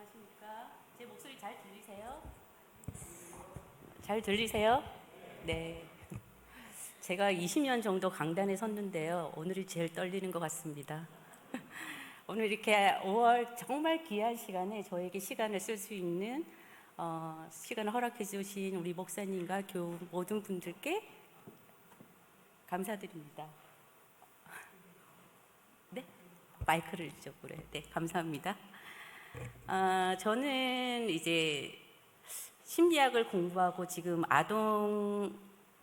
안녕하십니까? 제 목소리 잘 들리세요? 잘 들리세요? 네. 제가 20년 정도 강단에 섰는데요. 오늘이 제일 떨리는 것 같습니다. 오늘 이렇게 5월 정말 귀한 시간에 저에게 시간을 쓸 수 있는 시간을 허락해 주신 우리 목사님과 교우 모든 분들께 감사드립니다. 네? 마이크를 이쪽으로 해요. 네, 감사합니다. 저는 이제 심리학을 공부하고 지금 아동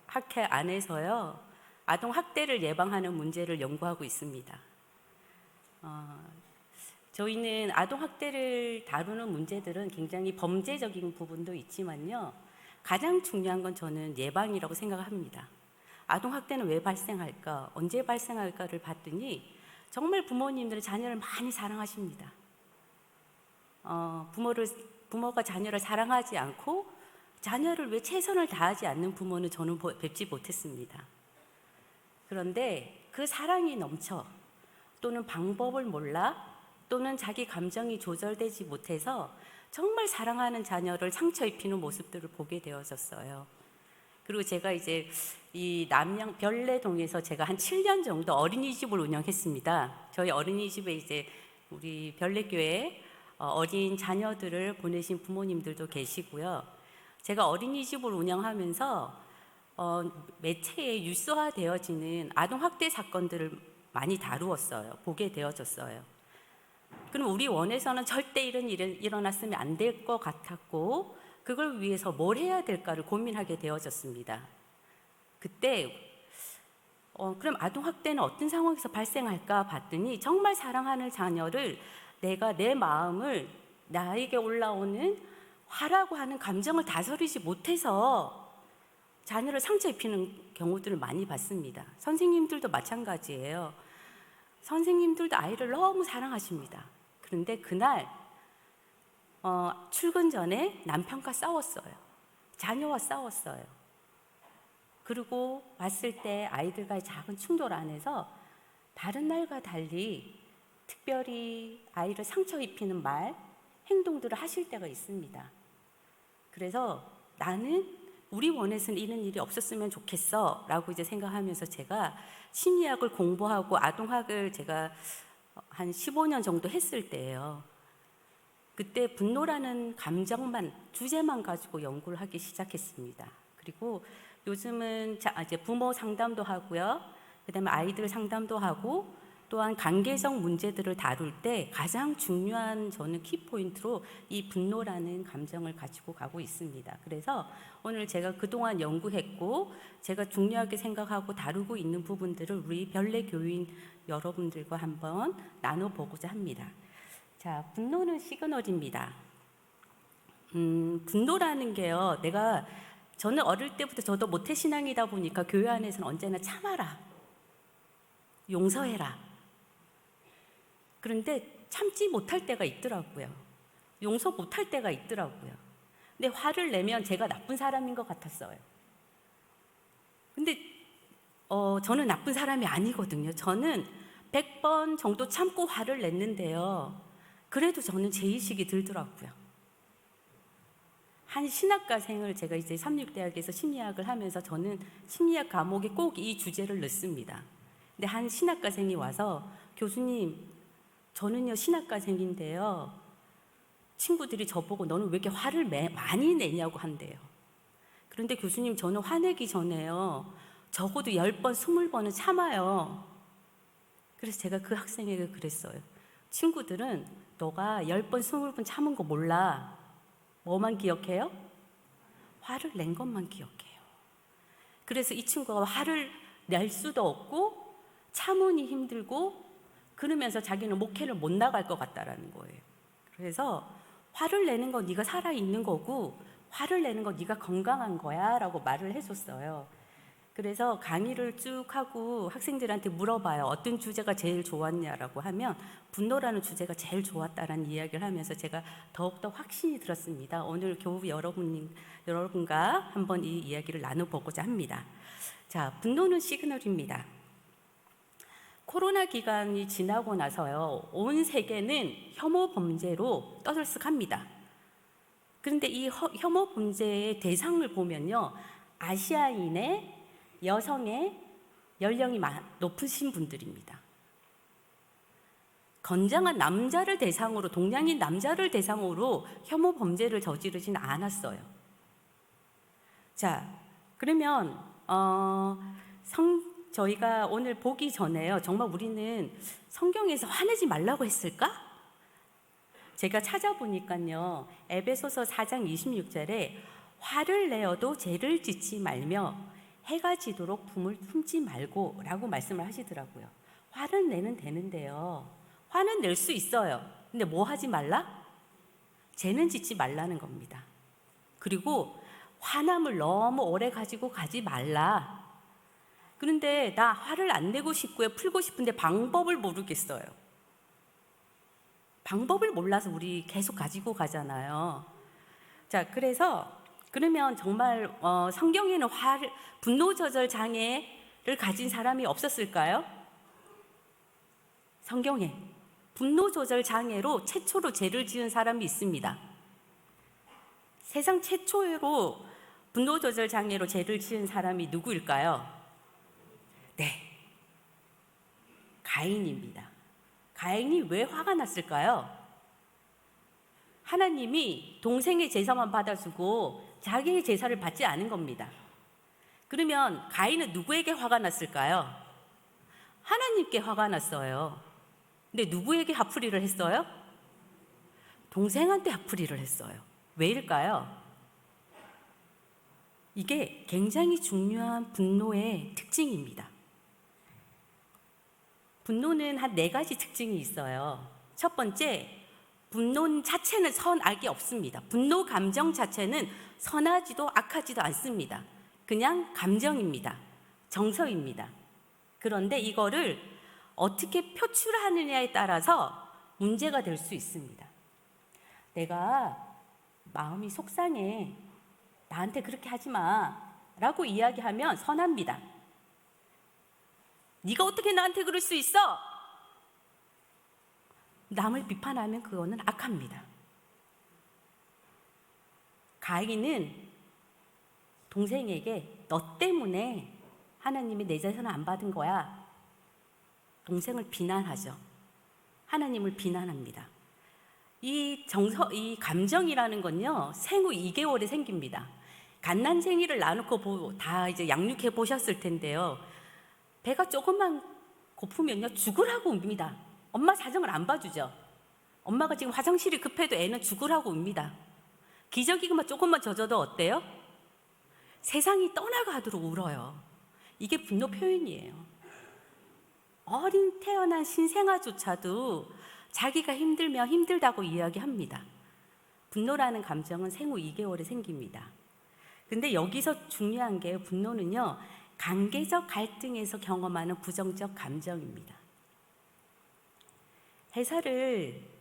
학회 안에서요, 아동 학대를 예방하는 문제를 연구하고 있습니다. 저희는 아동 학대를 다루는 문제들은 굉장히 범죄적인 부분도 있지만요, 가장 중요한 건 저는 예방이라고 생각합니다. 아동 학대는 왜 발생할까, 언제 발생할까를 봤더니 정말 부모님들은 자녀를 많이 사랑하십니다. 부모가 자녀를 사랑하지 않고 자녀를 왜 최선을 다하지 않는 부모는 저는 뵙지 못했습니다. 그런데 그 사랑이 넘쳐 또는 방법을 몰라 또는 자기 감정이 조절되지 못해서 정말 사랑하는 자녀를 상처 입히는 모습들을 보게 되어졌어요. 그리고 제가 이제 이 남양 별내동에서 제가 한 7년 정도 어린이집을 운영했습니다. 저희 어린이집에 이제 우리 별내교회 어린 자녀들을 보내신 부모님들도 계시고요. 제가 어린이집을 운영하면서 매체에 뉴스화되어지는 아동학대 사건들을 많이 다루었어요. 보게 되어졌어요. 그럼 우리 원에서는 절대 이런 일이 일어났으면 안 될 것 같았고 그걸 위해서 뭘 해야 될까를 고민하게 되어졌습니다. 그때 그럼 아동학대는 어떤 상황에서 발생할까 봤더니 정말 사랑하는 자녀를 내가 내 마음을 나에게 올라오는 화라고 하는 감정을 다스리지 못해서 자녀를 상처 입히는 경우들을 많이 봤습니다. 선생님들도 마찬가지예요. 선생님들도 아이를 너무 사랑하십니다. 그런데 그날 출근 전에 남편과 싸웠어요. 자녀와 싸웠어요. 그리고 왔을 때 아이들과의 작은 충돌 안에서 다른 날과 달리 특별히 아이를 상처 입히는 말, 행동들을 하실 때가 있습니다. 그래서 나는 우리 원에서는 이런 일이 없었으면 좋겠어 라고 이제 생각하면서 제가 심리학을 공부하고 아동학을 제가 한 15년 정도 했을 때예요. 그때 분노라는 감정만, 주제만 가지고 연구를 하기 시작했습니다. 그리고 요즘은 이제 부모 상담도 하고요. 그다음에 아이들 상담도 하고 또한 관계적 문제들을 다룰 때 가장 중요한 저는 키포인트로 이 분노라는 감정을 가지고 가고 있습니다. 그래서 오늘 제가 그동안 연구했고 제가 중요하게 생각하고 다루고 있는 부분들을 우리 별내 교인 여러분들과 한번 나눠보고자 합니다. 자, 분노는 시그널입니다. 분노라는 게요, 저는 어릴 때부터 저도 모태신앙이다 보니까 교회 안에서는 언제나 참아라, 용서해라. 그런데 참지 못할 때가 있더라고요. 용서 못할 때가 있더라고요. 근데 화를 내면 제가 나쁜 사람인 것 같았어요. 근데 저는 나쁜 사람이 아니거든요. 저는 100번 정도 참고 화를 냈는데요. 그래도 저는 죄의식이 들더라고요. 한 신학과생을 제가 이제 삼육대학에서 심리학을 하면서 저는 심리학 과목에 꼭 이 주제를 넣습니다. 근데 한 신학과생이 와서 교수님, 저는요 신학과생인데요, 친구들이 저보고 너는 왜 이렇게 화를 많이 내냐고 한대요. 그런데 교수님, 저는 화내기 전에요 적어도 10번, 20번은 참아요. 그래서 제가 그 학생에게 그랬어요. 친구들은 너가 10번, 20번 참은 거 몰라. 뭐만 기억해요? 화를 낸 것만 기억해요. 그래서 이 친구가 화를 낼 수도 없고 참으니 힘들고 그러면서 자기는 목회를 못 나갈 것 같다라는 거예요. 그래서 화를 내는 건 네가 살아있는 거고 화를 내는 건 네가 건강한 거야 라고 말을 해줬어요. 그래서 강의를 쭉 하고 학생들한테 물어봐요. 어떤 주제가 제일 좋았냐라고 하면 분노라는 주제가 제일 좋았다라는 이야기를 하면서 제가 더욱더 확신이 들었습니다. 오늘 교우 여러분과 한번 이 이야기를 나눠보고자 합니다. 자, 분노는 시그널입니다. 코로나 기간이 지나고 나서요, 온 세계는 혐오 범죄로 떠들썩합니다. 그런데 이 혐오 범죄의 대상을 보면요, 아시아인의 여성의 연령이 높으신 분들입니다. 건장한 남자를 대상으로, 동양인 남자를 대상으로 혐오 범죄를 저지르진 않았어요. 자, 그러면 저희가 오늘 보기 전에요, 정말 우리는 성경에서 화내지 말라고 했을까? 제가 찾아보니까요, 에베소서 4장 26절에 화를 내어도 죄를 짓지 말며 해가 지도록 품을 품지 말고 라고 말씀을 하시더라고요. 화를 내는 되는데요, 화는 낼 수 있어요. 근데 뭐 하지 말라? 죄는 짓지 말라는 겁니다. 그리고 화남을 너무 오래 가지고 가지 말라. 그런데 나 화를 안 내고 싶고요, 풀고 싶은데 방법을 모르겠어요. 방법을 몰라서 우리 계속 가지고 가잖아요. 자, 그러면 정말 성경에는 분노 조절 장애를 가진 사람이 없었을까요? 성경에 분노 조절 장애로 최초로 죄를 지은 사람이 있습니다. 세상 최초로 분노 조절 장애로 죄를 지은 사람이 누구일까요? 네, 가인입니다. 가인이 왜 화가 났을까요? 하나님이 동생의 제사만 받아주고 자기의 제사를 받지 않은 겁니다. 그러면 가인은 누구에게 화가 났을까요? 하나님께 화가 났어요. 근데 누구에게 화풀이를 했어요? 동생한테 화풀이를 했어요. 왜일까요? 이게 굉장히 중요한 분노의 특징입니다. 분노는 한 4가지 특징이 있어요. 첫 번째, 분노 자체는 선악이 없습니다. 분노 감정 자체는 선하지도 악하지도 않습니다. 그냥 감정입니다. 정서입니다. 그런데 이거를 어떻게 표출하느냐에 따라서 문제가 될 수 있습니다. 내가 마음이 속상해, 나한테 그렇게 하지 마 라고 이야기하면 선합니다. 네가 어떻게 나한테 그럴 수 있어? 남을 비판하면 그거는 악합니다. 가인은 동생에게 너 때문에 하나님이 내 제사는 안 받은 거야. 동생을 비난하죠. 하나님을 비난합니다. 이 감정이라는 건요, 생후 2개월에 생깁니다. 갓난쟁이를 낳아놓고 다 이제 양육해 보셨을 텐데요. 배가 조금만 고프면요, 죽으라고 웁니다. 엄마 사정을 안 봐주죠. 엄마가 지금 화장실이 급해도 애는 죽으라고 웁니다. 기저귀만 조금만 젖어도 어때요? 세상이 떠나가도록 울어요. 이게 분노 표현이에요. 어린 태어난 신생아조차도 자기가 힘들면 힘들다고 이야기합니다. 분노라는 감정은 생후 2개월에 생깁니다. 근데 여기서 중요한 게, 분노는요, 관계적 갈등에서 경험하는 부정적 감정입니다.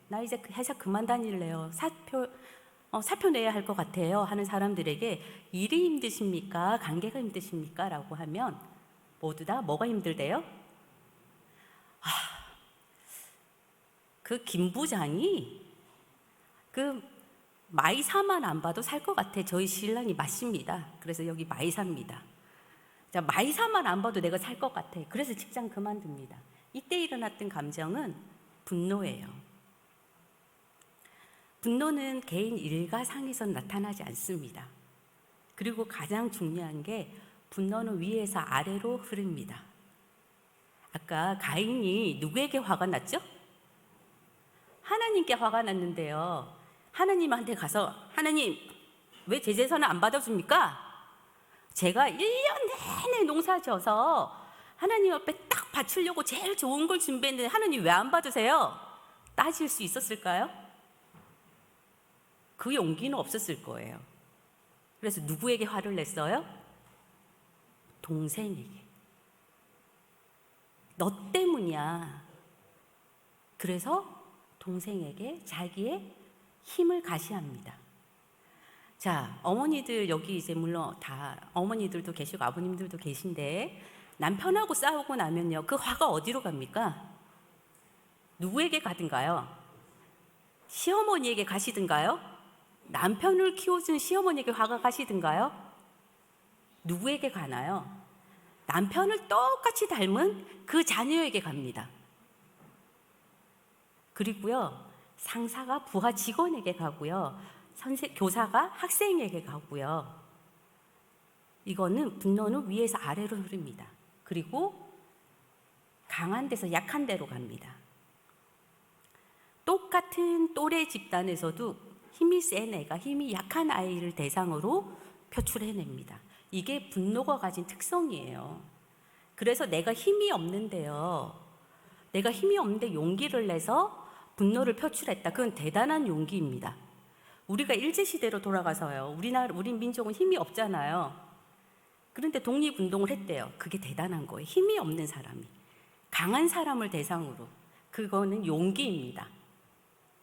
나 이제 회사 그만 다닐래요. 사표 내야 할 것 같아요 하는 사람들에게 일이 힘드십니까? 관계가 힘드십니까? 라고 하면 모두 다 뭐가 힘들대요? 그 김 부장이 그 마이사만 안 봐도 살 것 같아. 저희 신랑이 맞습니다. 그래서 여기 마이사입니다. 자, 마이사만 안 봐도 내가 살 것 같아. 그래서 직장 그만둡니다. 이때 일어났던 감정은 분노예요. 분노는 개인 일가상에서 나타나지 않습니다. 그리고 가장 중요한 게, 분노는 위에서 아래로 흐릅니다. 아까 가인이 누구에게 화가 났죠? 하나님께 화가 났는데요, 하나님한테 가서 하나님 왜 제 제사는 안 받아줍니까? 제가 1년 내내 농사 져서 하나님 앞에 딱 바치려고 제일 좋은 걸 준비했는데 하나님 왜 안 받으세요? 따질 수 있었을까요? 그 용기는 없었을 거예요. 그래서 누구에게 화를 냈어요? 동생에게. 너 때문이야. 그래서 동생에게 자기의 힘을 가시합니다. 자, 어머니들 여기 이제 물론 다 어머니들도 계시고 아버님들도 계신데, 남편하고 싸우고 나면요, 그 화가 어디로 갑니까? 누구에게 가든가요? 시어머니에게 가시든가요? 남편을 키워준 시어머니에게 화가 가시든가요? 누구에게 가나요? 남편을 똑같이 닮은 그 자녀에게 갑니다. 그리고요, 상사가 부하 직원에게 가고요, 교사가 학생에게 가고요. 이거는 분노는 위에서 아래로 흐릅니다. 그리고 강한 데서 약한 데로 갑니다. 똑같은 또래 집단에서도 힘이 센 애가 힘이 약한 아이를 대상으로 표출해냅니다. 이게 분노가 가진 특성이에요. 그래서 내가 힘이 없는데요, 내가 힘이 없는데 용기를 내서 분노를 표출했다. 그건 대단한 용기입니다. 우리가 일제시대로 돌아가서요, 우리 민족은 힘이 없잖아요. 그런데 독립운동을 했대요. 그게 대단한 거예요. 힘이 없는 사람이 강한 사람을 대상으로. 그거는 용기입니다.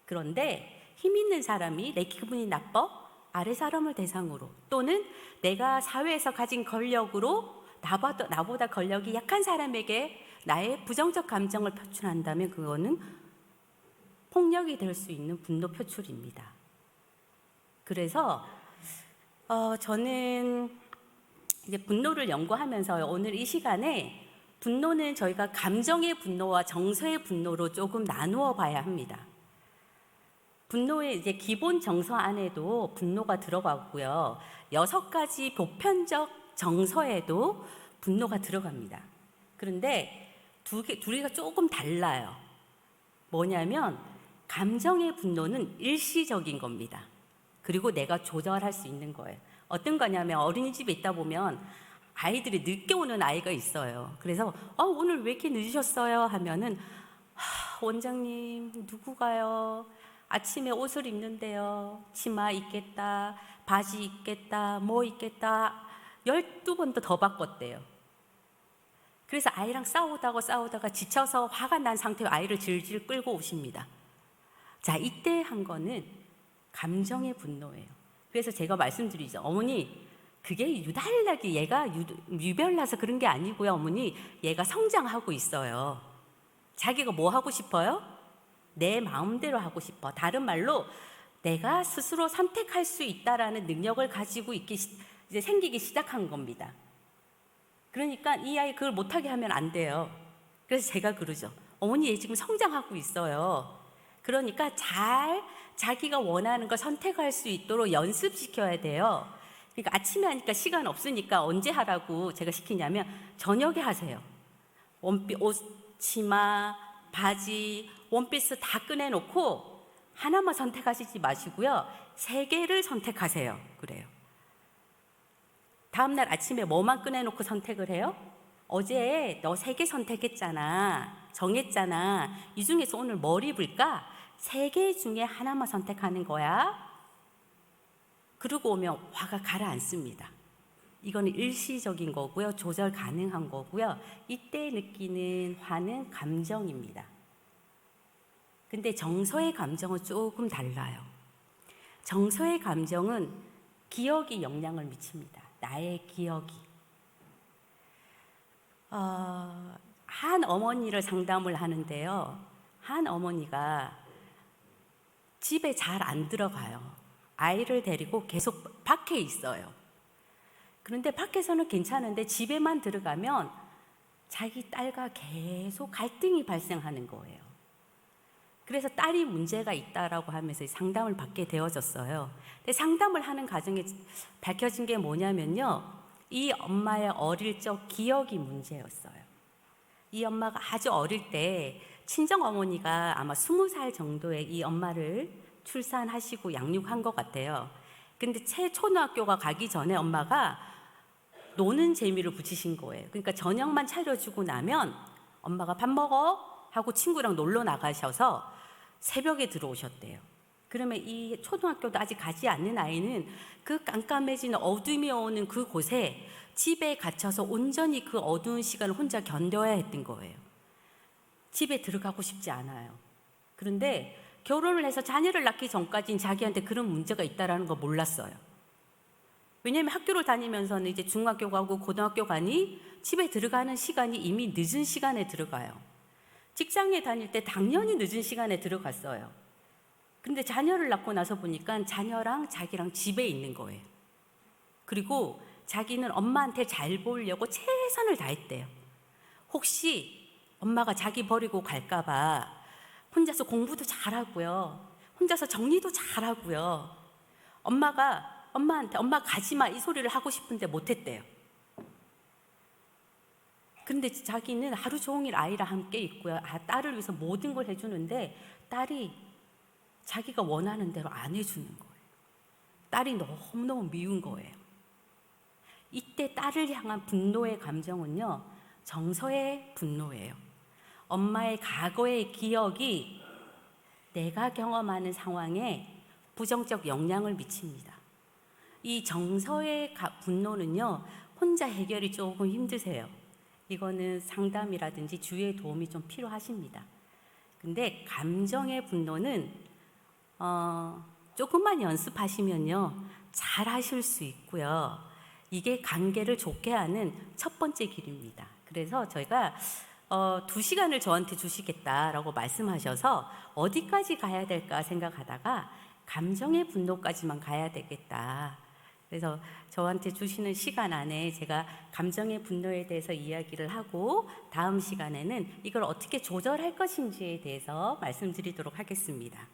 그런데 힘 있는 사람이 내 기분이 나빠? 아래 사람을 대상으로, 또는 내가 사회에서 가진 권력으로 나보다 권력이 약한 사람에게 나의 부정적 감정을 표출한다면 그거는 폭력이 될 수 있는 분노 표출입니다. 그래서 저는 이제 분노를 연구하면서 오늘 이 시간에 분노는 저희가 감정의 분노와 정서의 분노로 조금 나누어 봐야 합니다. 분노의 이제 기본 정서 안에도 분노가 들어가고요, 6가지 보편적 정서에도 분노가 들어갑니다. 그런데 둘이가 조금 달라요. 뭐냐면 감정의 분노는 일시적인 겁니다. 그리고 내가 조절할 수 있는 거예요. 어떤 거냐면 어린이집에 있다 보면 아이들이 늦게 오는 아이가 있어요. 그래서 오늘 왜 이렇게 늦으셨어요? 하면은 원장님 누구가요? 아침에 옷을 입는데요, 치마 입겠다, 바지 입겠다, 뭐 입겠다 12번도 더 바꿨대요. 그래서 아이랑 싸우다가 지쳐서 화가 난 상태로 아이를 질질 끌고 오십니다. 자, 이때 한 거는 감정의 분노예요. 그래서 제가 말씀드리죠. 어머니, 그게 유달나게 얘가 유별나서 그런 게 아니고요. 어머니, 얘가 성장하고 있어요. 자기가 뭐 하고 싶어요? 내 마음대로 하고 싶어. 다른 말로 내가 스스로 선택할 수 있다라는 능력을 가지고 이제 생기기 시작한 겁니다. 그러니까 이 아이 그걸 못하게 하면 안 돼요. 그래서 제가 그러죠. 어머니, 얘 지금 성장하고 있어요. 그러니까 잘 자기가 원하는 걸 선택할 수 있도록 연습시켜야 돼요. 그러니까 아침에 하니까 시간 없으니까 언제 하라고 제가 시키냐면 저녁에 하세요. 옷, 치마, 바지, 원피스 다 꺼내놓고 하나만 선택하시지 마시고요, 3개를 선택하세요. 그래요. 다음날 아침에 뭐만 꺼내놓고 선택을 해요? 어제 너 3개 선택했잖아, 정했잖아. 이 중에서 오늘 뭘 입을까? 3개 중에 하나만 선택하는 거야. 그러고 오면 화가 가라앉습니다. 이거는 일시적인 거고요, 조절 가능한 거고요. 이때 느끼는 화는 감정입니다. 근데 정서의 감정은 조금 달라요. 정서의 감정은 기억이 영향을 미칩니다. 나의 기억이. 한 어머니를 상담을 하는데요, 한 어머니가 집에 잘 안 들어가요. 아이를 데리고 계속 밖에 있어요. 그런데 밖에서는 괜찮은데 집에만 들어가면 자기 딸과 계속 갈등이 발생하는 거예요. 그래서 딸이 문제가 있다라고 하면서 상담을 받게 되어졌어요. 근데 상담을 하는 과정에 밝혀진 게 뭐냐면요, 이 엄마의 어릴 적 기억이 문제였어요. 이 엄마가 아주 어릴 때 친정 어머니가 아마 20살 정도에 이 엄마를 출산하시고 양육한 것 같아요. 근데 초등학교가 가기 전에 엄마가 노는 재미를 붙이신 거예요. 그러니까 저녁만 차려주고 나면 엄마가 밥 먹어? 하고 친구랑 놀러 나가셔서 새벽에 들어오셨대요. 그러면 이 초등학교도 아직 가지 않는 아이는 그 깜깜해지는 어둠이 오는 그 곳에 집에 갇혀서 온전히 그 어두운 시간을 혼자 견뎌야 했던 거예요. 집에 들어가고 싶지 않아요. 그런데 결혼을 해서 자녀를 낳기 전까지는 자기한테 그런 문제가 있다는 거 몰랐어요. 왜냐하면 학교를 다니면서는 이제 중학교 가고 고등학교 가니 집에 들어가는 시간이 이미 늦은 시간에 들어가요. 직장에 다닐 때 당연히 늦은 시간에 들어갔어요. 근데 자녀를 낳고 나서 보니까 자녀랑 자기랑 집에 있는 거예요. 그리고 자기는 엄마한테 잘 보이려고 최선을 다했대요. 혹시 엄마가 자기 버리고 갈까봐 혼자서 공부도 잘하고요. 혼자서 정리도 잘하고요. 엄마가 엄마한테 엄마 가지마 이 소리를 하고 싶은데 못했대요. 근데 자기는 하루 종일 아이랑 함께 있고요. 딸을 위해서 모든 걸 해주는데 딸이 자기가 원하는 대로 안 해주는 거예요. 딸이 너무너무 미운 거예요. 이때 딸을 향한 분노의 감정은요, 정서의 분노예요. 엄마의 과거의 기억이 내가 경험하는 상황에 부정적 영향을 미칩니다. 이 정서의 분노는요, 혼자 해결이 조금 힘드세요. 이거는 상담이라든지 주위의 도움이 좀 필요하십니다. 근데 감정의 분노는 조금만 연습하시면요, 잘 하실 수 있고요. 이게 관계를 좋게 하는 첫 번째 길입니다. 그래서 저희가 2시간을 저한테 주시겠다라고 말씀하셔서 어디까지 가야 될까 생각하다가 감정의 분노까지만 가야 되겠다. 그래서 저한테 주시는 시간 안에 제가 감정의 분노에 대해서 이야기를 하고 다음 시간에는 이걸 어떻게 조절할 것인지에 대해서 말씀드리도록 하겠습니다.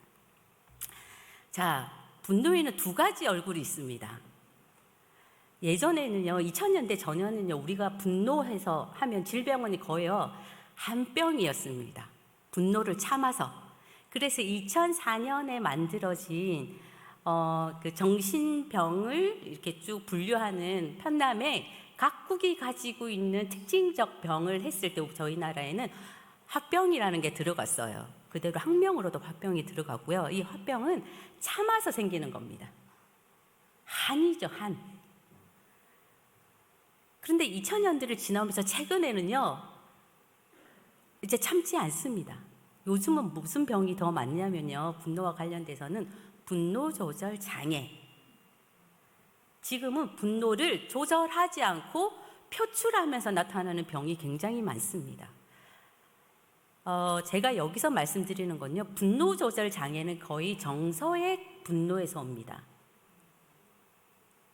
자, 분노에는 2가지 얼굴이 있습니다. 예전에는요, 2000년대 전에는요, 우리가 분노해서 하면 질병원이 거의요, 한 병이었습니다. 분노를 참아서. 그래서 2004년에 만들어진 그 정신병을 이렇게 쭉 분류하는 편람에 각국이 가지고 있는 특징적 병을 했을 때 저희 나라에는 화병이라는 게 들어갔어요. 그대로 학명으로도 화병이 들어가고요. 이 화병은 참아서 생기는 겁니다. 한이죠, 한. 그런데 2000년대를 지나면서 최근에는요, 이제 참지 않습니다. 요즘은 무슨 병이 더 많냐면요, 분노와 관련돼서는 분노 조절 장애. 지금은 분노를 조절하지 않고 표출하면서 나타나는 병이 굉장히 많습니다. 제가 여기서 말씀드리는 건요, 분노 조절 장애는 거의 정서의 분노에서 옵니다.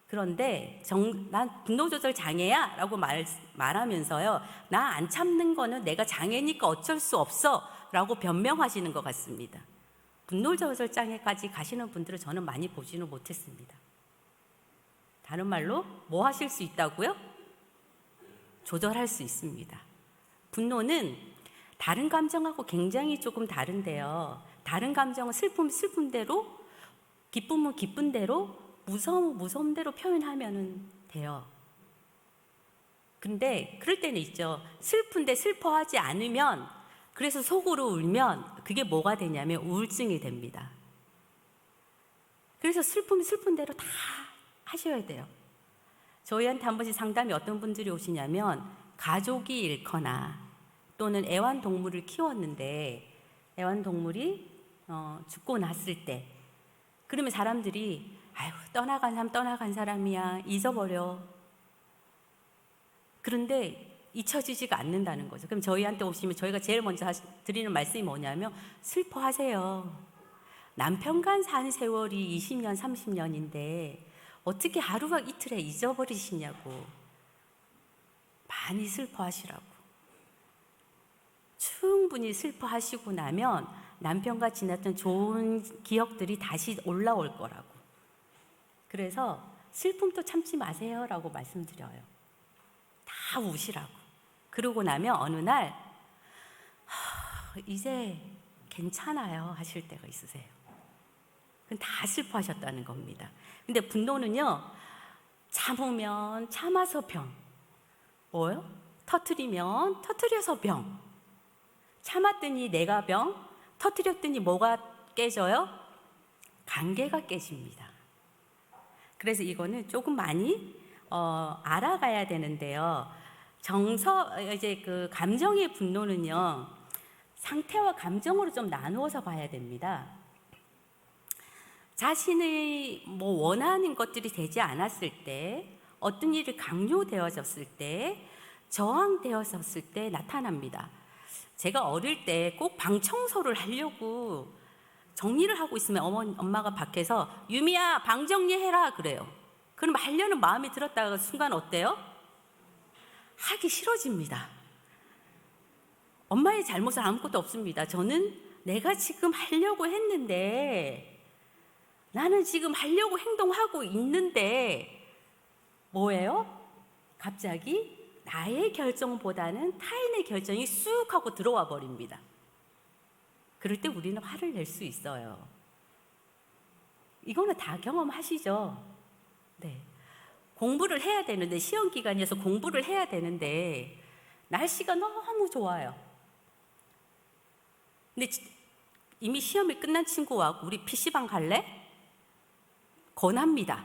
그런데 난 분노 조절 장애야 라고 말하면서요, 나 안 참는 거는 내가 장애니까 어쩔 수 없어 라고 변명하시는 것 같습니다. 분노 조절 장애까지 가시는 분들을 저는 많이 보지는 못했습니다. 다른 말로 뭐 하실 수 있다고요? 조절할 수 있습니다. 분노는 다른 감정하고 굉장히 조금 다른데요, 다른 감정은 슬픔 대로, 기쁨은 기쁜 대로, 무서운 대로 표현하면 돼요. 근데 그럴 때는 있죠. 슬픈데 슬퍼하지 않으면, 그래서 속으로 울면 그게 뭐가 되냐면 우울증이 됩니다. 그래서 슬픈 대로 다 하셔야 돼요. 저희한테 한 번씩 상담이 어떤 분들이 오시냐면, 가족이 잃거나 또는 애완동물을 키웠는데 애완동물이 죽고 났을 때, 그러면 사람들이 아유, 떠나간 사람이야, 잊어버려. 그런데 잊혀지지가 않는다는 거죠. 그럼 저희한테 오시면 저희가 제일 먼저 드리는 말씀이 뭐냐면, 슬퍼하세요. 남편과 산 세월이 20년, 30년인데 어떻게 하루가 이틀에 잊어버리시냐고. 많이 슬퍼하시라고. 충분히 슬퍼하시고 나면 남편과 지났던 좋은 기억들이 다시 올라올 거라고. 그래서 슬픔도 참지 마세요 라고 말씀드려요. 다 우시라고. 그러고 나면 어느 날 이제 괜찮아요 하실 때가 있으세요. 그건 다 슬퍼하셨다는 겁니다. 근데 분노는요, 참으면 참아서 병. 뭐요? 터뜨리면 터뜨려서 병. 참았더니 내가 병, 터뜨렸더니 뭐가 깨져요? 관계가 깨집니다. 그래서 이거는 조금 많이 알아가야 되는데요. 이제 그 감정의 분노는요, 상태와 감정으로 좀 나누어서 봐야 됩니다. 자신의 원하는 것들이 되지 않았을 때, 어떤 일이 강요되어졌을 때, 저항되어졌을 때 나타납니다. 제가 어릴 때 꼭 방 청소를 하려고 정리를 하고 있으면 엄마가 밖에서 유미야 방 정리해라 그래요. 그럼 하려는 마음이 들었다가 순간 어때요? 하기 싫어집니다. 엄마의 잘못은 아무것도 없습니다. 저는 내가 지금 하려고 했는데, 나는 지금 하려고 행동하고 있는데 뭐예요? 갑자기 나의 결정보다는 타인의 결정이 쑥 하고 들어와 버립니다. 그럴 때 우리는 화를 낼 수 있어요. 이거는 다 경험하시죠? 네. 공부를 해야 되는데, 시험 기간이어서 공부를 해야 되는데 날씨가 너무 좋아요. 근데 이미 시험이 끝난 친구와 우리 PC방 갈래? 권합니다.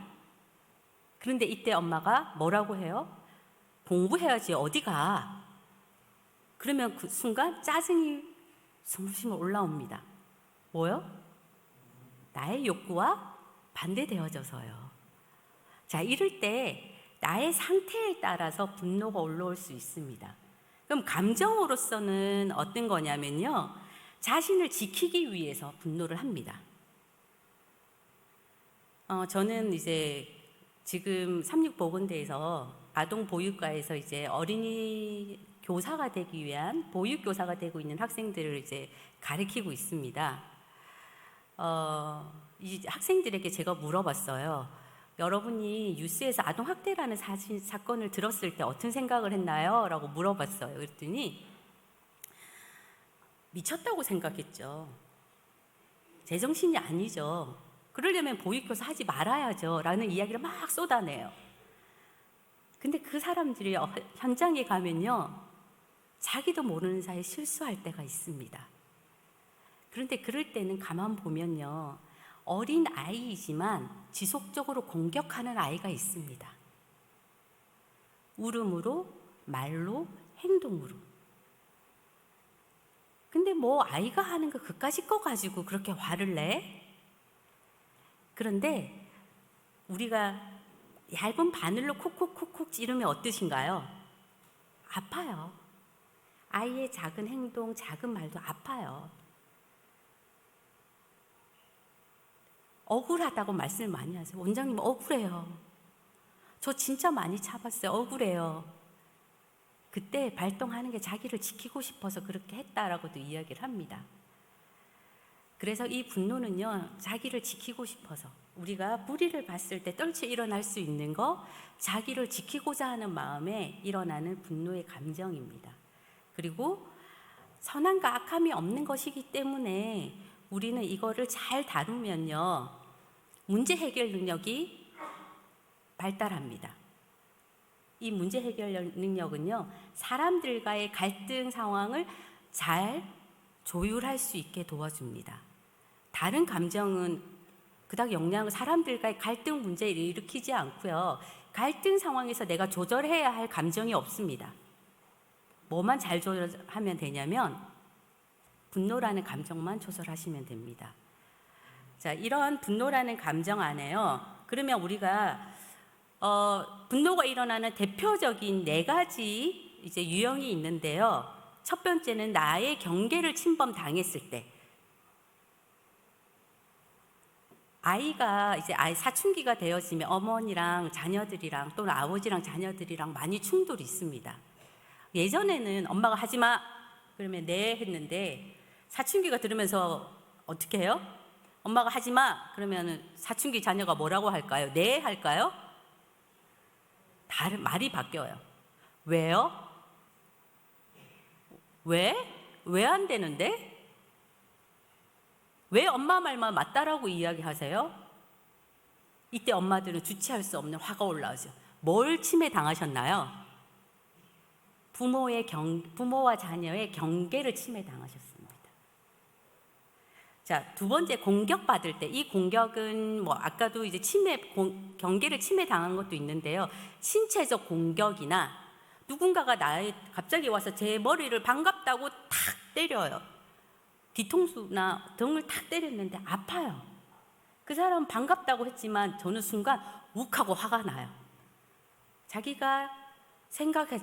그런데 이때 엄마가 뭐라고 해요? 공부해야지 어디 가? 그러면 그 순간 짜증이 숨쉬며 올라옵니다. 뭐요? 나의 욕구와 반대되어져서요. 자, 이럴 때 나의 상태에 따라서 분노가 올라올 수 있습니다. 그럼 감정으로서는 어떤 거냐면요, 자신을 지키기 위해서 분노를 합니다. 저는 이제 지금 삼육보건대에서 아동 보육과에서 이제 어린이 교사가 되기 위한 보육 교사가 되고 있는 학생들을 이제 가르치고 있습니다. 이 학생들에게 제가 물어봤어요. 여러분이 뉴스에서 아동 학대라는 사건을 들었을 때 어떤 생각을 했나요? 라고 물어봤어요. 그랬더니 미쳤다고 생각했죠. 제정신이 아니죠. 그러려면 보육교사 하지 말아야죠. 라는 이야기를 막 쏟아내요. 근데 그 사람들이 현장에 가면요, 자기도 모르는 사이에 실수할 때가 있습니다. 그런데 그럴 때는 가만 보면요, 어린 아이이지만 지속적으로 공격하는 아이가 있습니다. 울음으로, 말로, 행동으로. 근데 아이가 하는 거 그까짓 거 가지고 그렇게 화를 내? 그런데 우리가 얇은 바늘로 콕콕콕콕 찌르면 어떠신가요? 아파요. 아이의 작은 행동, 작은 말도 아파요. 억울하다고 말씀을 많이 하세요. 원장님 억울해요. 저 진짜 많이 참았어요. 억울해요. 그때 발동하는 게 자기를 지키고 싶어서 그렇게 했다라고도 이야기를 합니다. 그래서 이 분노는요, 자기를 지키고 싶어서, 우리가 무리를 봤을 때 떨쳐 일어날 수 있는 거, 자기를 지키고자 하는 마음에 일어나는 분노의 감정입니다. 그리고 선함과 악함이 없는 것이기 때문에 우리는 이거를 잘 다루면요, 문제 해결 능력이 발달합니다. 이 문제 해결 능력은요, 사람들과의 갈등 상황을 잘 조율할 수 있게 도와줍니다. 다른 감정은 그닥 영향을 사람들과의 갈등 문제를 일으키지 않고요, 갈등 상황에서 내가 조절해야 할 감정이 없습니다. 뭐만 잘 조절하면 되냐면 분노라는 감정만 조절하시면 됩니다. 자, 이런 분노라는 감정 안에요, 그러면 우리가 분노가 일어나는 대표적인 4가지 이제 유형이 있는데요. 첫 번째는 나의 경계를 침범당했을 때. 아이가 이제 사춘기가 되어지면 어머니랑 자녀들이랑 또는 아버지랑 자녀들이랑 많이 충돌이 있습니다. 예전에는 엄마가 하지 마 그러면 네 했는데, 사춘기가 들으면서 어떻게 해요? 엄마가 하지 마 그러면 사춘기 자녀가 뭐라고 할까요? 네 할까요? 다른 말이 바뀌어요. 왜요? 왜? 왜 안 되는데? 왜 엄마 말만 맞다라고 이야기하세요? 이때 엄마들은 주체할 수 없는 화가 올라오죠. 뭘 침해 당하셨나요? 부모와 자녀의 경계를 침해 당하셨습니다. 자, 두 번째, 공격받을 때. 이 공격은 아까도 이제 경계를 침해 당한 것도 있는데요. 신체적 공격이나 누군가가 갑자기 와서 제 머리를 반갑다고 탁 때려요. 뒤통수나 등을 탁 때렸는데 아파요. 그 사람은 반갑다고 했지만 저는 순간 욱하고 화가 나요. 자기가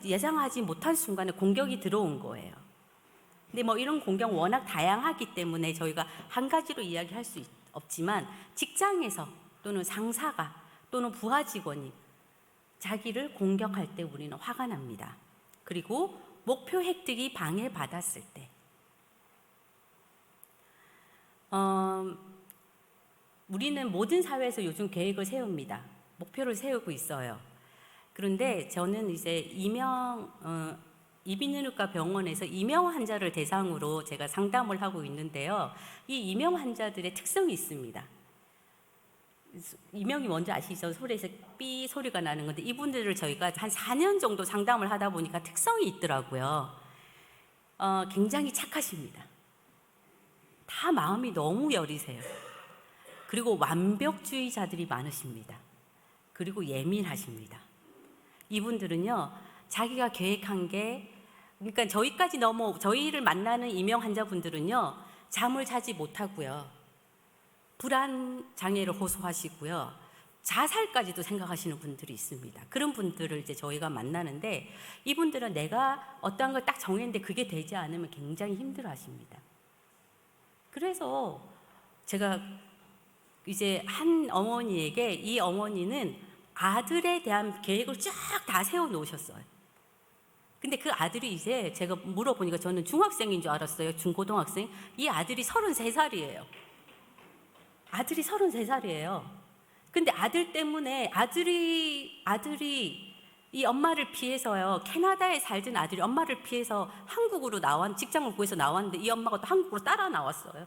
예상하지 못한 순간에 공격이 들어온 거예요. 근데 뭐 이런 공격 워낙 다양하기 때문에 저희가 한 가지로 이야기할 수 없지만, 직장에서 또는 상사가 또는 부하 직원이 자기를 공격할 때 우리는 화가 납니다. 그리고 목표 획득이 방해받았을 때, 우리는 모든 사회에서 요즘 계획을 세웁니다. 목표를 세우고 있어요. 그런데 저는 이제 이비인후과 병원에서 이명 환자를 대상으로 제가 상담을 하고 있는데요. 이 이명 환자들의 특성이 있습니다. 이명이 뭔지 아시죠? 소리에서 삐 소리가 나는 건데, 이분들을 저희가 한 4년 정도 상담을 하다 보니까 특성이 있더라고요. 굉장히 착하십니다. 다 마음이 너무 여리세요. 그리고 완벽주의자들이 많으십니다. 그리고 예민하십니다. 이분들은요, 자기가 계획한 게, 그러니까 저희를 만나는 이명 환자분들은요, 잠을 자지 못하고요, 불안 장애를 호소하시고요, 자살까지도 생각하시는 분들이 있습니다. 그런 분들을 이제 저희가 만나는데, 이분들은 내가 어떠한 걸 딱 정했는데 그게 되지 않으면 굉장히 힘들어 하십니다. 그래서 제가 이제 한 어머니에게, 이 어머니는 아들에 대한 계획을 쫙 다 세워 놓으셨어요. 근데 그 아들이, 이제 제가 물어보니까 저는 중학생인 줄 알았어요. 중고등학생. 이 아들이 33살이에요. 아들이 33살이에요. 근데 아들 때문에 아들이 이 엄마를 피해서요, 캐나다에 살던 아들이 엄마를 피해서 한국으로 직장을 구해서 나왔는데, 이 엄마가 또 한국으로 따라 나왔어요.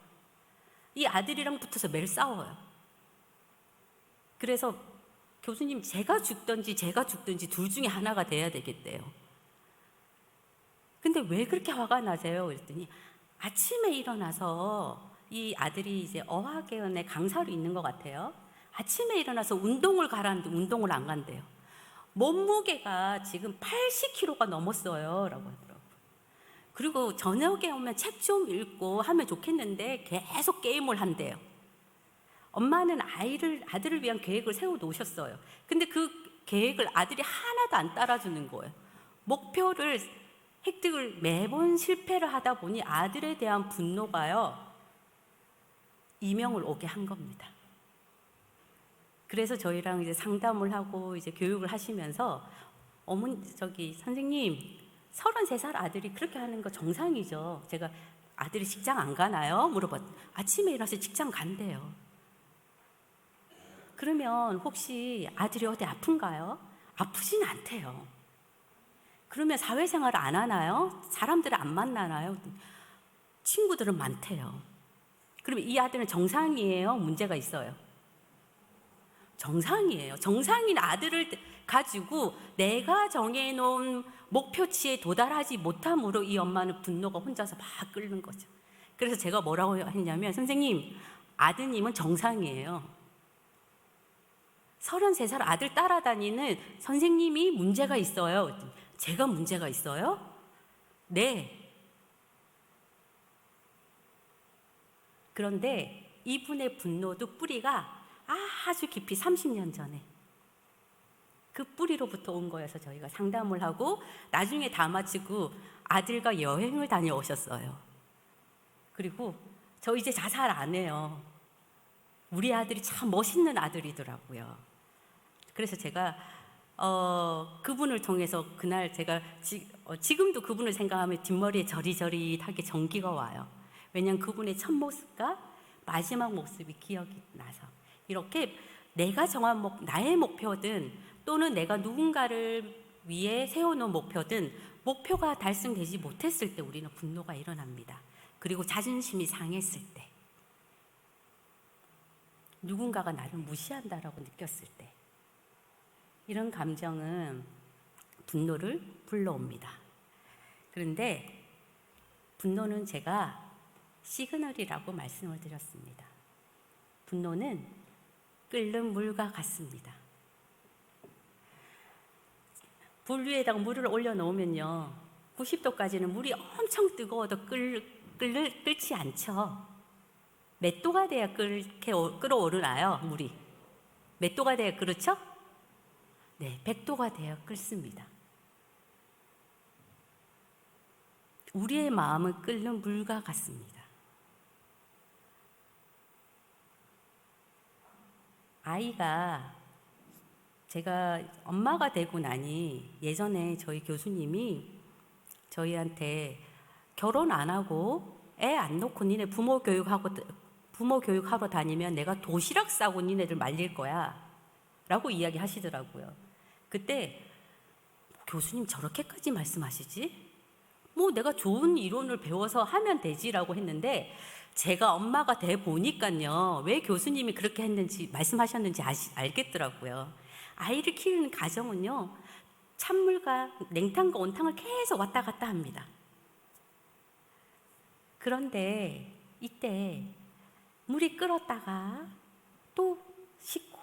이 아들이랑 붙어서 매일 싸워요. 그래서 교수님, 제가 죽든지 둘 중에 하나가 돼야 되겠대요. 근데 왜 그렇게 화가 나세요? 그랬더니 아침에 일어나서, 이 아들이 이제 어학연의 강사로 있는 것 같아요. 아침에 일어나서 운동을 가라는데 운동을 안 간대요. 몸무게가 지금 80kg가 넘었어요 라고 하더라고요. 그리고 저녁에 오면 책 좀 읽고 하면 좋겠는데 계속 게임을 한대요. 엄마는 아들을 위한 계획을 세워 놓으셨어요. 근데 그 계획을 아들이 하나도 안 따라주는 거예요. 목표를 획득을 매번 실패를 하다 보니 아들에 대한 분노가요, 이명을 오게 한 겁니다. 그래서 저희랑 이제 상담을 하고 이제 교육을 하시면서, 선생님, 33살 아들이 그렇게 하는 거 정상이죠? 제가 아들이 직장 안 가나요? 물어봤더니 아침에 일어나서 직장 간대요. 그러면 혹시 아들이 어디 아픈가요? 아프진 않대요. 그러면 사회생활을 안 하나요? 사람들을 안 만나나요? 친구들은 많대요. 그러면 이 아들은 정상이에요? 문제가 있어요? 정상이에요. 정상인 아들을 가지고 내가 정해놓은 목표치에 도달하지 못함으로 이 엄마는 분노가 혼자서 막 끓는 거죠. 그래서 제가 뭐라고 했냐면, 선생님, 아드님은 정상이에요. 33살 아들 따라다니는 선생님이 문제가 있어요. 제가 문제가 있어요? 네. 그런데 이분의 분노도 뿌리가 아주 깊이 30년 전에 그 뿌리로부터 온 거여서 저희가 상담을 하고, 나중에 다 마치고 아들과 여행을 다녀오셨어요. 그리고 저 이제 자살 안 해요. 우리 아들이 참 멋있는 아들이더라고요. 그래서 제가 그분을 통해서 그날 제가 지금도 그분을 생각하면 뒷머리에 저리저리하게 전기가 와요. 왜냐하면 그분의 첫 모습과 마지막 모습이 기억이 나서, 이렇게 내가 정한 나의 목표든 또는 내가 누군가를 위해 세워놓은 목표든 목표가 달성되지 못했을 때 우리는 분노가 일어납니다. 그리고 자존심이 상했을 때, 누군가가 나를 무시한다라고 느꼈을 때, 이런 감정은 분노를 불러옵니다. 그런데 분노는 제가 시그널이라고 말씀을 드렸습니다. 분노는 끓는 물과 같습니다. 불 위에다가 물을 올려놓으면요, 90도까지는 물이 엄청 뜨거워도 끓지 않죠. 몇 도가 돼야 끓어오르나요? 물이 몇 도가 돼야 그렇죠? 네, 100도가 돼야 끓습니다. 우리의 마음은 끓는 물과 같습니다. 아이가 제가 엄마가 되고 나니 예전에 저희 교수님이 저희한테 결혼 안 하고 애 안 놓고 니네 부모 교육하러 다니면 내가 도시락 싸고 니네들 말릴 거야 라고 이야기하시더라고요. 그때 교수님 저렇게까지 말씀하시지? 뭐 내가 좋은 이론을 배워서 하면 되지라고 했는데 제가 엄마가 돼 보니까요, 왜 교수님이 그렇게 했는지 말씀하셨는지 알겠더라고요. 아이를 키우는 가정은요, 찬물과 냉탕과 온탕을 계속 왔다 갔다 합니다. 그런데 이때 물이 끓었다가 또 식고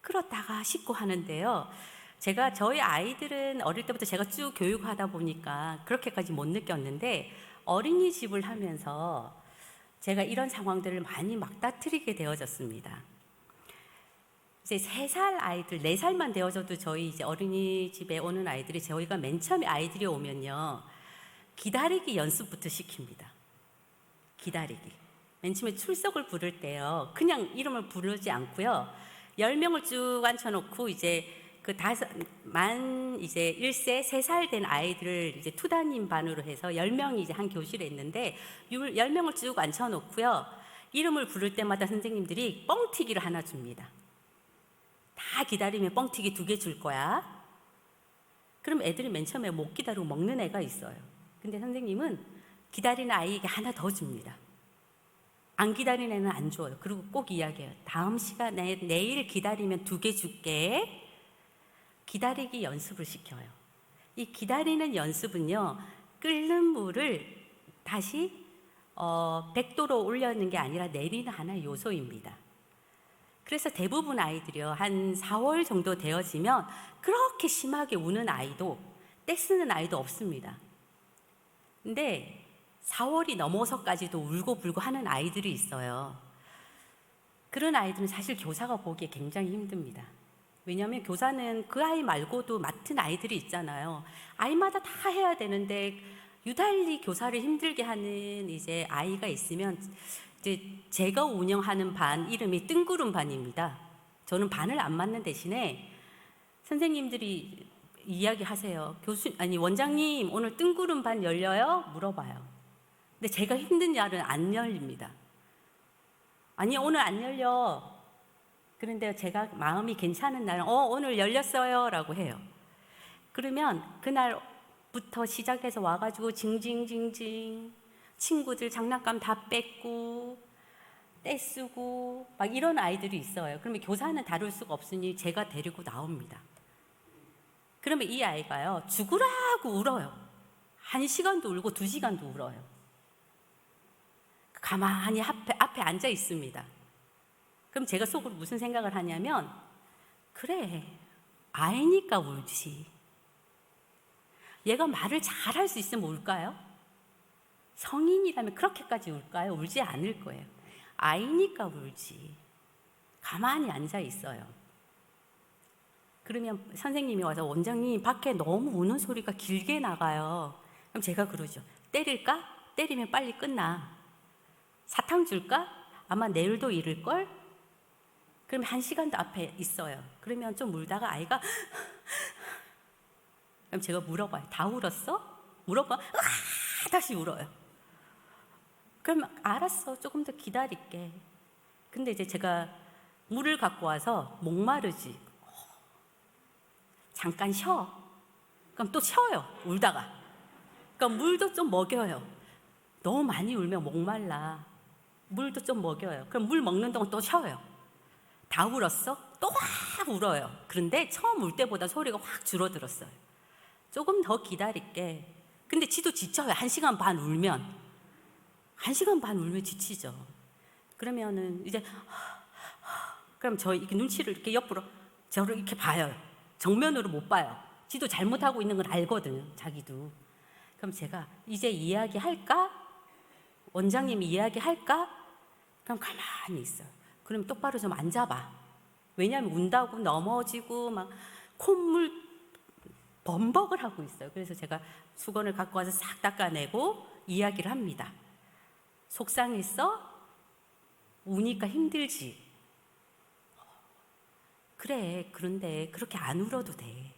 끓었다가 식고 하는데요, 제가 저희 아이들은 어릴 때부터 제가 쭉 교육하다 보니까 그렇게까지 못 느꼈는데 어린이집을 하면서 제가 이런 상황들을 많이 막다트리게 되어졌습니다. 이제 3살 아이들, 4살만 되어져도 저희 이제 어린이집에 오는 아이들이 저희가 맨 처음에 아이들이 오면요, 기다리기 연습부터 시킵니다. 기다리기. 맨 처음에 출석을 부를 때요, 그냥 이름을 부르지 않고요, 10명을 쭉 앉혀놓고 이제 그 이제 1세 3살 된 아이들을 이제 투단임 반으로 해서 10명이 이제 한 교실에 있는데 10명을 쭉 앉혀놓고요, 이름을 부를 때마다 선생님들이 뻥튀기를 하나 줍니다. 다 기다리면 뻥튀기 2개 줄 거야. 그럼 애들이 맨 처음에 못 기다리고 먹는 애가 있어요. 근데 선생님은 기다리는 아이에게 하나 더 줍니다. 안 기다리는 애는 안 줘요. 그리고 꼭 이야기해요. 다음 시간에 내일 기다리면 2개 줄게. 기다리기 연습을 시켜요. 이 기다리는 연습은요, 끓는 물을 다시 100도로 올려는 게 아니라 내리는 하나의 요소입니다. 그래서 대부분 아이들이요, 한 4월 정도 되어지면 그렇게 심하게 우는 아이도, 떼쓰는 아이도 없습니다. 근데 4월이 넘어서까지도 울고 불고 하는 아이들이 있어요. 그런 아이들은 사실 교사가 보기에 굉장히 힘듭니다. 왜냐하면 교사는 그 아이 말고도 맡은 아이들이 있잖아요. 아이마다 다 해야 되는데 유달리 교사를 힘들게 하는 이제 아이가 있으면, 이제 제가 운영하는 반 이름이 뜬구름 반입니다. 저는 반을 안 맡는 대신에 선생님들이 이야기하세요. 원장님 오늘 뜬구름 반 열려요? 물어봐요. 근데 제가 힘든 날은 안 열립니다. 아니 오늘 안 열려. 그런데 제가 마음이 괜찮은 날은 오늘 열렸어요 라고 해요. 그러면 그날부터 시작해서 와가지고 징징징징 친구들 장난감 다 뺏고 떼쓰고 막 이런 아이들이 있어요. 그러면 교사는 다룰 수가 없으니 제가 데리고 나옵니다. 그러면 이 아이가요, 죽으라고 울어요. 1시간도 울고 2시간도 울어요. 가만히 앞에 앉아 있습니다. 그럼 제가 속으로 무슨 생각을 하냐면, 그래, 아이니까 울지. 얘가 말을 잘할 수 있으면 울까요? 성인이라면 그렇게까지 울까요? 울지 않을 거예요. 아이니까 울지. 가만히 앉아 있어요. 그러면 선생님이 와서, 원장님 밖에 너무 우는 소리가 길게 나가요. 그럼 제가 그러죠. 때릴까? 때리면 빨리 끝나. 사탕 줄까? 아마 내일도 이를걸? 그럼 1시간도 앞에 있어요. 그러면 좀 울다가 아이가 그럼 제가 물어봐요. 다 울었어? 물어봐. 다시 울어요. 그럼 알았어. 조금 더 기다릴게. 근데 이제 제가 물을 갖고 와서 목마르지. 잠깐 쉬어. 그럼 또 쉬어요. 울다가. 그러니까 물도 좀 먹여요. 너무 많이 울면 목말라. 물도 좀 먹여요. 그럼 물 먹는 동안 또 쉬어요. 다 울었어? 또 확 울어요. 그런데 처음 울 때보다 소리가 확 줄어들었어요. 조금 더 기다릴게. 근데 지도 지쳐요. 1시간 반 울면. 1시간 반 울면 지치죠. 그러면은 이제 그럼 저 이렇게 눈치를 이렇게 옆으로 저를 이렇게 봐요. 정면으로 못 봐요. 지도 잘못하고 있는 걸 알거든요. 자기도. 그럼 제가 이제 이야기할까? 원장님이 이야기할까? 그럼 가만히 있어요. 그럼 똑바로 좀 앉아봐. 왜냐하면 운다고 넘어지고 막 콧물 범벅을 하고 있어요. 그래서 제가 수건을 갖고 와서 싹 닦아내고 이야기를 합니다. 속상했어? 우니까 힘들지? 그래, 그런데 그렇게 안 울어도 돼.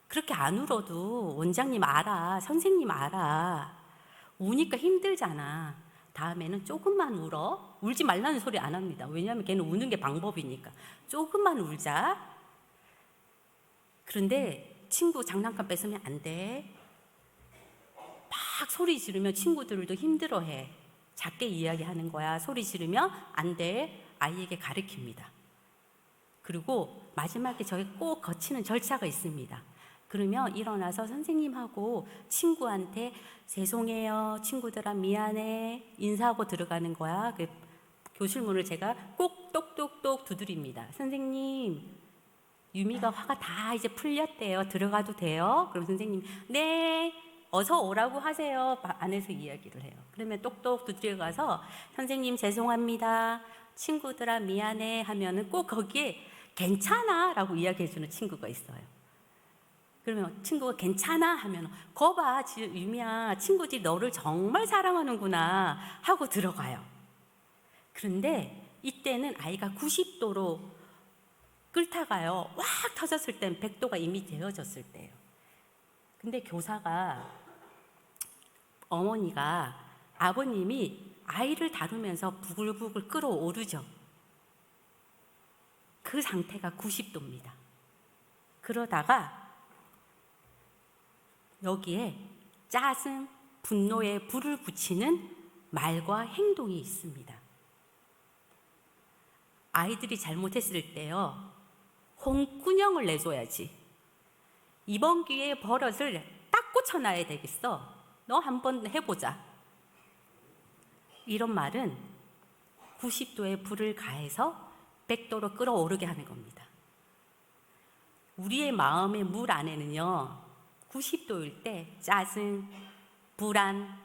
그렇게 안 울어도 원장님 알아, 선생님 알아. 우니까 힘들잖아. 다음에는 조금만 울어. 울지 말라는 소리 안 합니다. 왜냐하면 걔는 우는 게 방법이니까. 조금만 울자. 그런데 친구 장난감 뺏으면 안 돼. 막 소리 지르면 친구들도 힘들어해. 작게 이야기하는 거야. 소리 지르면 안 돼. 아이에게 가르칩니다. 그리고 마지막에 저희 꼭 거치는 절차가 있습니다. 그러면 일어나서 선생님하고 친구한테 죄송해요, 친구들아 미안해 인사하고 들어가는 거야. 그 교실 문을 제가 꼭 똑똑똑 두드립니다. 선생님, 유미가 화가 다 이제 풀렸대요. 들어가도 돼요? 그럼 선생님, 네, 어서 오라고 하세요. 안에서 이야기를 해요. 그러면 똑똑 두드려가서 선생님 죄송합니다, 친구들아 미안해 하면은 꼭 거기에 괜찮아 라고 이야기해주는 친구가 있어요. 그러면 친구가 괜찮아 하면 거봐 유미야, 친구들이 너를 정말 사랑하는구나 하고 들어가요. 그런데 이때는 아이가 90도로 끓다가요 확 터졌을 땐 100도가 이미 되어졌을 때예요. 근데 교사가, 어머니가, 아버님이 아이를 다루면서 부글부글 끓어오르죠. 그 상태가 90도입니다. 그러다가 여기에 짜증, 분노에 불을 붙이는 말과 행동이 있습니다. 아이들이 잘못했을 때요, 홍군형을 내줘야지. 이번 기회에 버릇을 딱 꽂혀놔야 되겠어. 너 한번 해보자. 이런 말은 90도의 불을 가해서 100도로 끌어오르게 하는 겁니다. 우리의 마음의 물 안에는요, 90도일 때 짜증, 불안,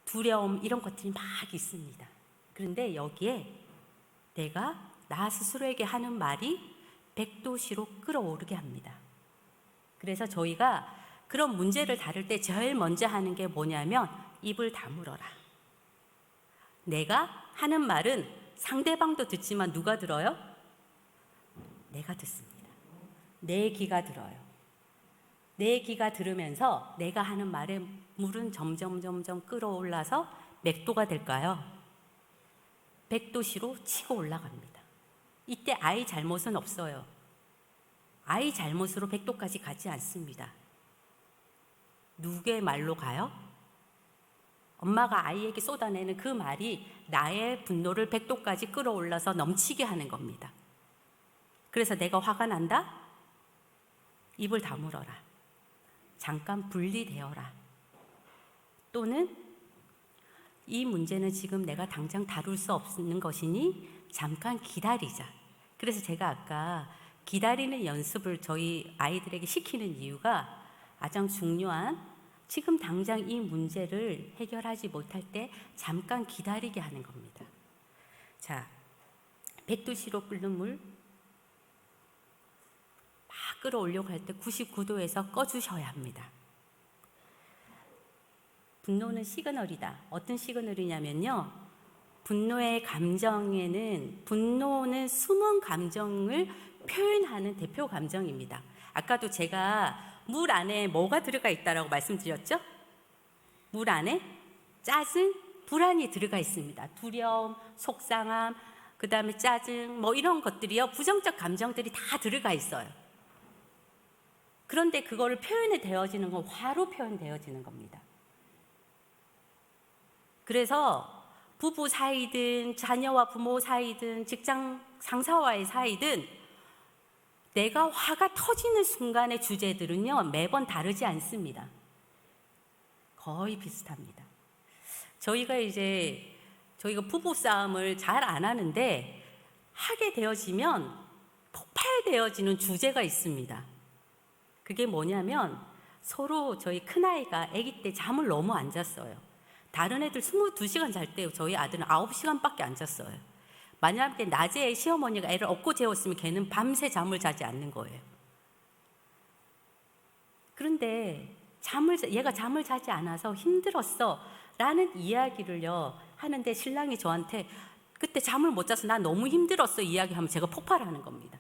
두려움 이런 것들이 막 있습니다. 그런데 여기에 내가 나 스스로에게 하는 말이 100도씨로 끌어오르게 합니다. 그래서 저희가 그런 문제를 다룰 때 제일 먼저 하는 게 뭐냐면 입을 다물어라. 내가 하는 말은 상대방도 듣지만 누가 들어요? 내가 듣습니다. 내 귀가 들어요. 내 귀가 들으면서 내가 하는 말에 물은 점점 끌어올라서 몇 도가 될까요? 100도씨로 치고 올라갑니다. 이때 아이 잘못은 없어요. 아이 잘못으로 100도까지 가지 않습니다. 누구의 말로 가요? 엄마가 아이에게 쏟아내는 그 말이 나의 분노를 100도까지 끌어올라서 넘치게 하는 겁니다. 그래서 내가 화가 난다? 입을 다물어라. 잠깐 분리되어라. 또는 이 문제는 지금 내가 당장 다룰 수 없는 것이니 잠깐 기다리자. 그래서 제가 아까 기다리는 연습을 저희 아이들에게 시키는 이유가 가장 중요한, 지금 당장 이 문제를 해결하지 못할 때 잠깐 기다리게 하는 겁니다. 자, 100도씨로 끓는 물 막 끌어올려고 할 때 99도에서 꺼주셔야 합니다. 분노는 시그널이다. 어떤 시그널이냐면요, 분노의 감정에는, 분노는 숨은 감정을 표현하는 대표 감정입니다. 아까도 제가 물 안에 뭐가 들어가 있다라고 말씀드렸죠? 물 안에 짜증, 불안이 들어가 있습니다. 두려움, 속상함, 그 다음에 짜증, 뭐 이런 것들이요, 부정적 감정들이 다 들어가 있어요. 그런데 그거를 표현이 되어지는 건 화로 표현되어지는 겁니다. 그래서 부부 사이든 자녀와 부모 사이든 직장 상사와의 사이든 내가 화가 터지는 순간의 주제들은요, 매번 다르지 않습니다. 거의 비슷합니다. 저희가 부부 싸움을 잘 안 하는데 하게 되어지면 폭발되어지는 주제가 있습니다. 그게 뭐냐면 서로 저희 큰아이가 아기 때 잠을 너무 안 잤어요. 다른 애들 22시간 잘 때 저희 아들은 9시간밖에 안 잤어요. 만약에 낮에 시어머니가 애를 업고 재웠으면 걔는 밤새 잠을 자지 않는 거예요. 그런데 얘가 잠을 자지 않아서 힘들었어 라는 이야기를요 하는데, 신랑이 저한테 그때 잠을 못 자서 나 너무 힘들었어 이야기하면 제가 폭발하는 겁니다.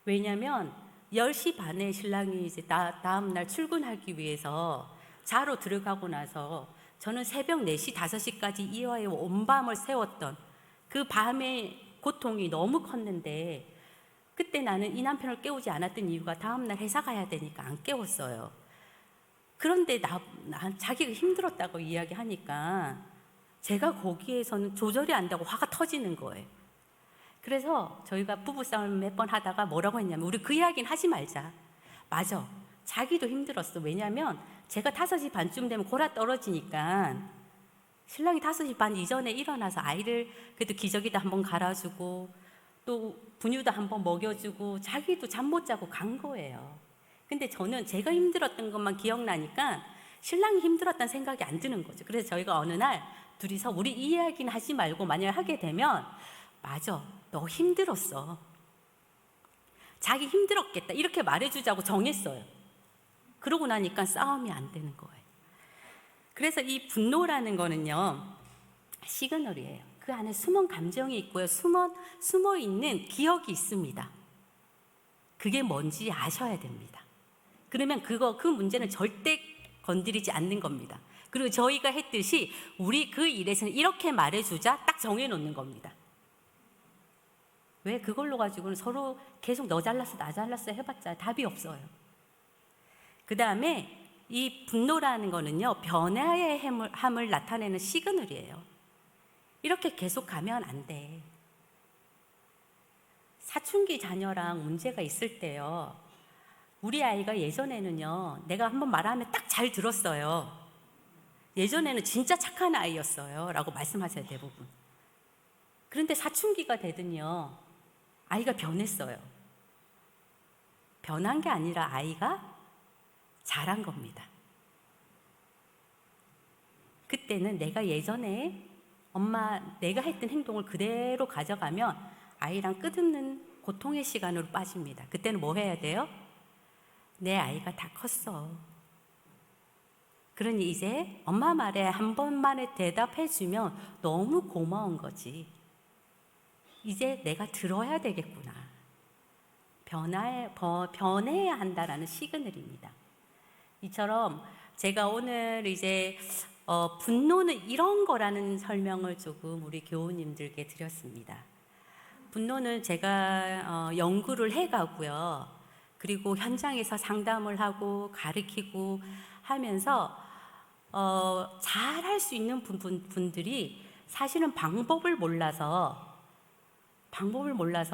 왜냐하면 10시 반에 신랑이 이제 다음 날 출근하기 위해서 자러 들어가고 나서 저는 새벽 4시, 5시까지 이화에 온 밤을 새웠던 그 밤의 고통이 너무 컸는데, 그때 나는 이 남편을 깨우지 않았던 이유가 다음날 회사 가야 되니까 안 깨웠어요. 그런데 자기가 힘들었다고 이야기하니까 제가 거기에서는 조절이 안 되고 화가 터지는 거예요. 그래서 저희가 부부싸움을 몇 번 하다가 뭐라고 했냐면, 우리 그 이야기는 하지 말자. 맞아, 자기도 힘들었어. 왜냐하면 제가 5시 반쯤 되면 골아 떨어지니까 신랑이 5시 반 이전에 일어나서 아이를 그래도 기저귀도 한번 갈아주고 또 분유도 한번 먹여주고 자기도 잠 못 자고 간 거예요. 근데 저는 제가 힘들었던 것만 기억나니까 신랑이 힘들었다는 생각이 안 드는 거죠. 그래서 저희가 어느 날 둘이서 우리 이 이야기는 하지 말고 만약 하게 되면, 맞아, 너 힘들었어. 자기 힘들었겠다 이렇게 말해주자고 정했어요. 그러고 나니까 싸움이 안 되는 거예요. 그래서 이 분노라는 거는요 시그널이에요. 그 안에 숨은 감정이 있고요, 숨어 있는 기억이 있습니다. 그게 뭔지 아셔야 됩니다. 그러면 그 문제는 절대 건드리지 않는 겁니다. 그리고 저희가 했듯이 우리 그 일에서는 이렇게 말해주자 딱 정해놓는 겁니다. 왜 그걸로 가지고는 서로 계속 너 잘났어 나 잘났어 해봤자 답이 없어요. 그 다음에 이 분노라는 거는요 변화의 함을 나타내는 시그널이에요. 이렇게 계속 가면 안 돼. 사춘기 자녀랑 문제가 있을 때요, 우리 아이가 예전에는요 내가 한번 말하면 딱 잘 들었어요. 예전에는 진짜 착한 아이였어요 라고 말씀하세요 대부분. 그런데 사춘기가 되더니요 아이가 변했어요. 변한 게 아니라 아이가 자란 겁니다. 그때는 내가 예전에 내가 했던 행동을 그대로 가져가면 아이랑 끝없는 고통의 시간으로 빠집니다. 그때는 뭐 해야 돼요? 내 아이가 다 컸어. 그러니 이제 엄마 말에 한 번만에 대답해주면 너무 고마운 거지. 이제 내가 들어야 되겠구나. 변해야 한다라는 시그널입니다. 이처럼 제가 오늘 이제 분노는 이런 거라는 설명을 조금 우리 교우님들께 드렸습니다. 분노는 제가 연구를 해가고요. 그리고 현장에서 상담을 하고 가르치고 하면서 잘할 수 있는 분들이 사실은 방법을 몰라서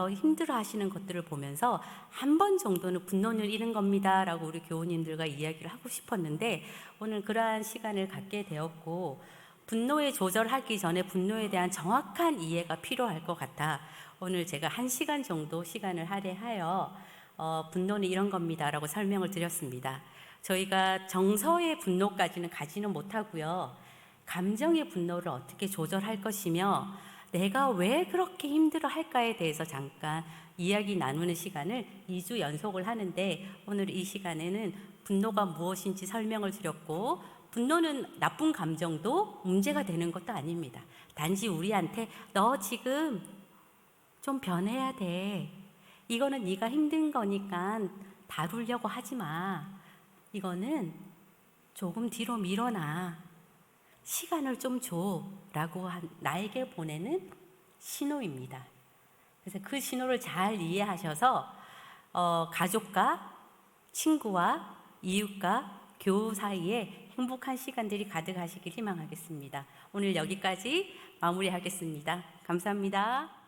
힘들어 하시는 것들을 보면서 한 번 정도는 분노는 이런 겁니다 라고 우리 교우님들과 이야기를 하고 싶었는데, 오늘 그러한 시간을 갖게 되었고, 분노에 조절하기 전에 분노에 대한 정확한 이해가 필요할 것 같아 오늘 제가 1시간 정도 시간을 할애하여 분노는 이런 겁니다 라고 설명을 드렸습니다. 저희가 정서의 분노까지는 가지는 못하고요, 감정의 분노를 어떻게 조절할 것이며 내가 왜 그렇게 힘들어 할까에 대해서 잠깐 이야기 나누는 시간을 2주 연속을 하는데, 오늘 이 시간에는 분노가 무엇인지 설명을 드렸고, 분노는 나쁜 감정도 문제가 되는 것도 아닙니다. 단지 우리한테 너 지금 좀 변해야 돼. 이거는 네가 힘든 거니까 다루려고 하지 마. 이거는 조금 뒤로 밀어놔. 시간을 좀 줘. 라고 나에게 보내는 신호입니다. 그래서 그 신호를 잘 이해하셔서 가족과 친구와 이웃과 교우 사이에 행복한 시간들이 가득하시길 희망하겠습니다. 오늘 여기까지 마무리하겠습니다. 감사합니다.